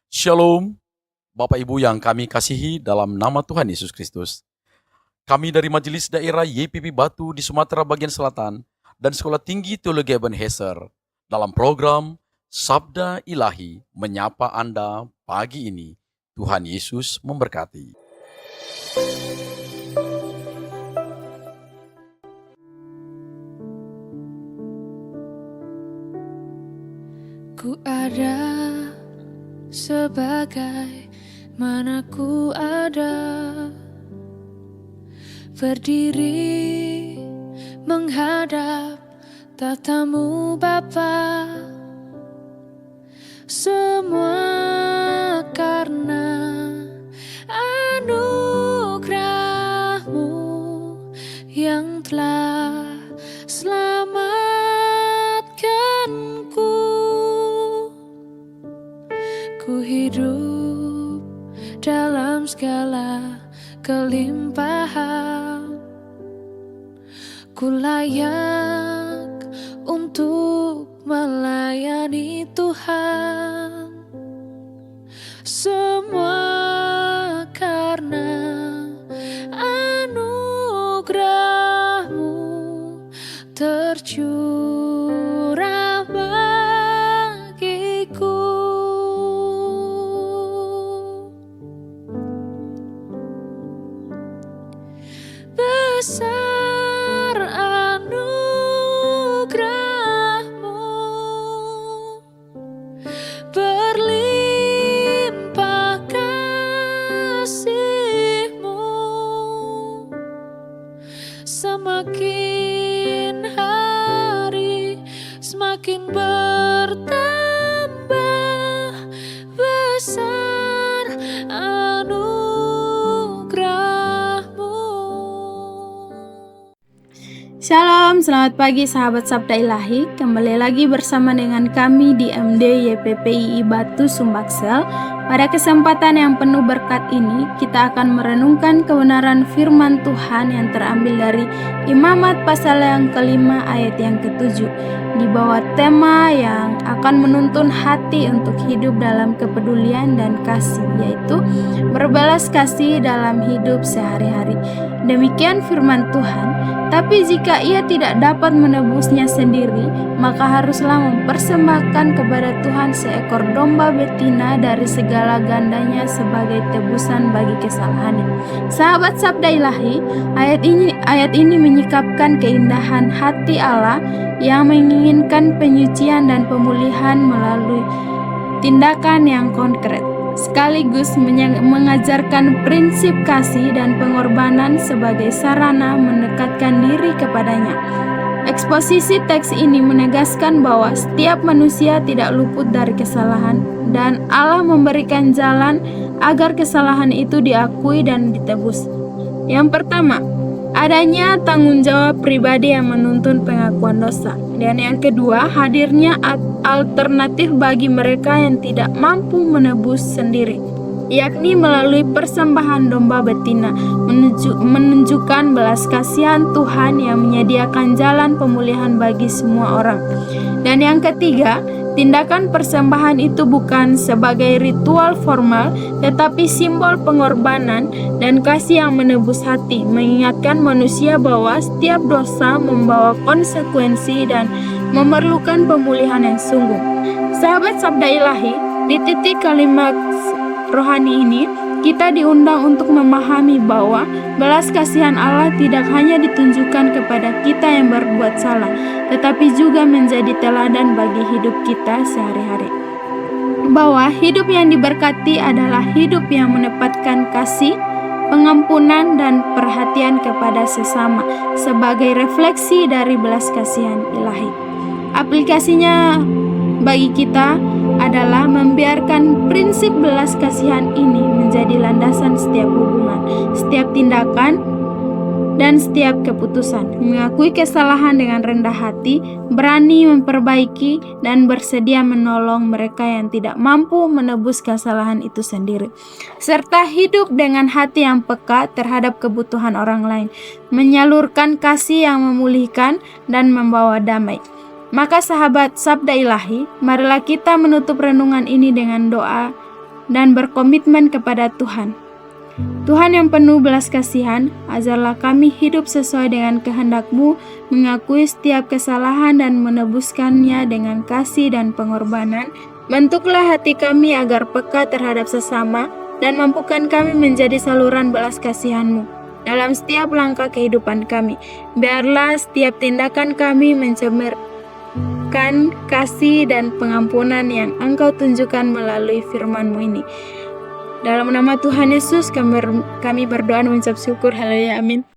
Shalom, Bapak Ibu yang kami kasihi dalam nama Tuhan Yesus Kristus. Kami dari Majelis Daerah YPP Batu di Sumatera Bagian Selatan dan Sekolah Tinggi Teologi Ebenezer dalam program Sabda Ilahi menyapa Anda pagi ini. Tuhan Yesus memberkati. Ku ada sebagai mana ku ada, berdiri menghadap tatamu Bapa. Semua karena anugerah-Mu yang telah selamatkanku. Ku hidup dalam segala kelimpahan, ku layak untuk melayani Tuhan. Semua karena anugerah-Mu tercurah bagiku. Besar anugerah-Mu, berlimpah kasih-Mu, semakin hari semakin bertambah besar anugerah-Mu. Shalom, selamat pagi sahabat Sabda Ilahi. Kembali lagi bersama dengan kami di MD YPPII Batu Sumbaksel. Pada kesempatan yang penuh berkat ini, kita akan merenungkan kebenaran firman Tuhan yang terambil dari Imamat pasal yang kelima ayat yang ke-7 di bawah tema yang akan menuntun hati untuk hidup dalam kepedulian dan kasih, yaitu berbalas kasih dalam hidup sehari-hari. Demikian firman Tuhan, tapi jika ia tidak dapat menebusnya sendiri, maka haruslah mempersembahkan kepada Tuhan seekor domba betina dari segala gandanya sebagai tebusan bagi kesalahannya. Sahabat Sabda Ilahi, ayat ini menyikapkan keindahan hati Allah yang menginginkan penyucian dan pemulihan melalui tindakan yang konkret, sekaligus mengajarkan prinsip kasih dan pengorbanan sebagai sarana mendekatkan diri kepadanya. Eksposisi teks ini menegaskan bahwa setiap manusia tidak luput dari kesalahan dan Allah memberikan jalan agar kesalahan itu diakui dan ditebus. Yang pertama, adanya tanggung jawab pribadi yang menuntun pengakuan dosa. Dan yang kedua, hadirnya alternatif bagi mereka yang tidak mampu menebus sendiri, yakni melalui persembahan domba betina, menunjukkan belas kasihan Tuhan yang menyediakan jalan pemulihan bagi semua orang. Dan yang ketiga, tindakan persembahan itu bukan sebagai ritual formal, tetapi simbol pengorbanan dan kasih yang menebus hati, mengingatkan manusia bahwa setiap dosa membawa konsekuensi dan memerlukan pemulihan yang sungguh. Sahabat Sabda Ilahi, di titik klimaks rohani ini, kita diundang untuk memahami bahwa belas kasihan Allah tidak hanya ditunjukkan kepada kita yang berbuat salah, tetapi juga menjadi teladan bagi hidup kita sehari-hari. Bahwa hidup yang diberkati adalah hidup yang menempatkan kasih, pengampunan, dan perhatian kepada sesama sebagai refleksi dari belas kasihan Ilahi. Aplikasinya bagi kita adalah membiarkan prinsip belas kasihan ini menjadi landasan setiap hubungan, setiap tindakan, dan setiap keputusan. Mengakui kesalahan dengan rendah hati, berani memperbaiki, dan bersedia menolong mereka yang tidak mampu menebus kesalahan itu sendiri. Serta hidup dengan hati yang peka terhadap kebutuhan orang lain, menyalurkan kasih yang memulihkan dan membawa damai. Maka sahabat Sabda Ilahi, marilah kita menutup renungan ini dengan doa dan berkomitmen kepada Tuhan. Tuhan yang penuh belas kasihan, ajarlah kami hidup sesuai dengan kehendak-Mu, mengakui setiap kesalahan dan menebuskannya dengan kasih dan pengorbanan. Bentuklah hati kami agar peka terhadap sesama, dan mampukan kami menjadi saluran belas kasihan-Mu dalam setiap langkah kehidupan kami. Biarlah setiap tindakan kami mencerminkan kasih dan pengampunan yang Engkau tunjukkan melalui firman-Mu ini. Dalam nama Tuhan Yesus kami berdoa dan mengucap syukur. Haleluya, amin.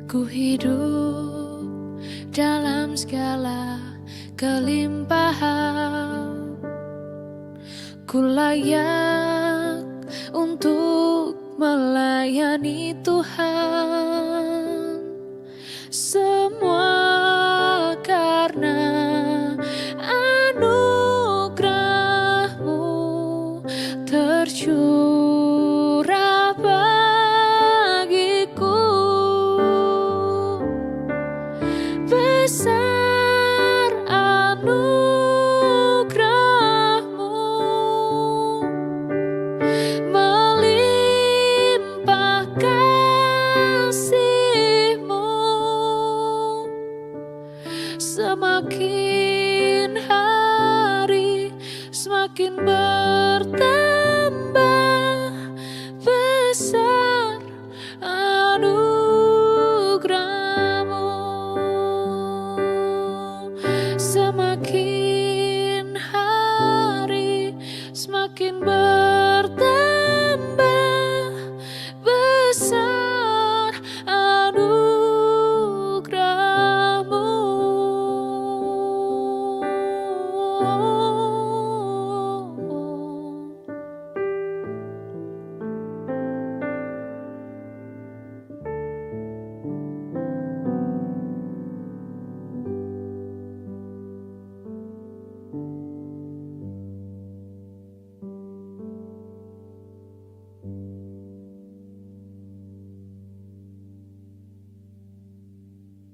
Ku hidup dalam segala kelimpahan, ku layak untuk melayani Tuhan. Semua karena anugerah-Mu tercurah bagiku. Besar anugerah-Mu, melimpah kasih-Mu. Semakin hari semakin bertambah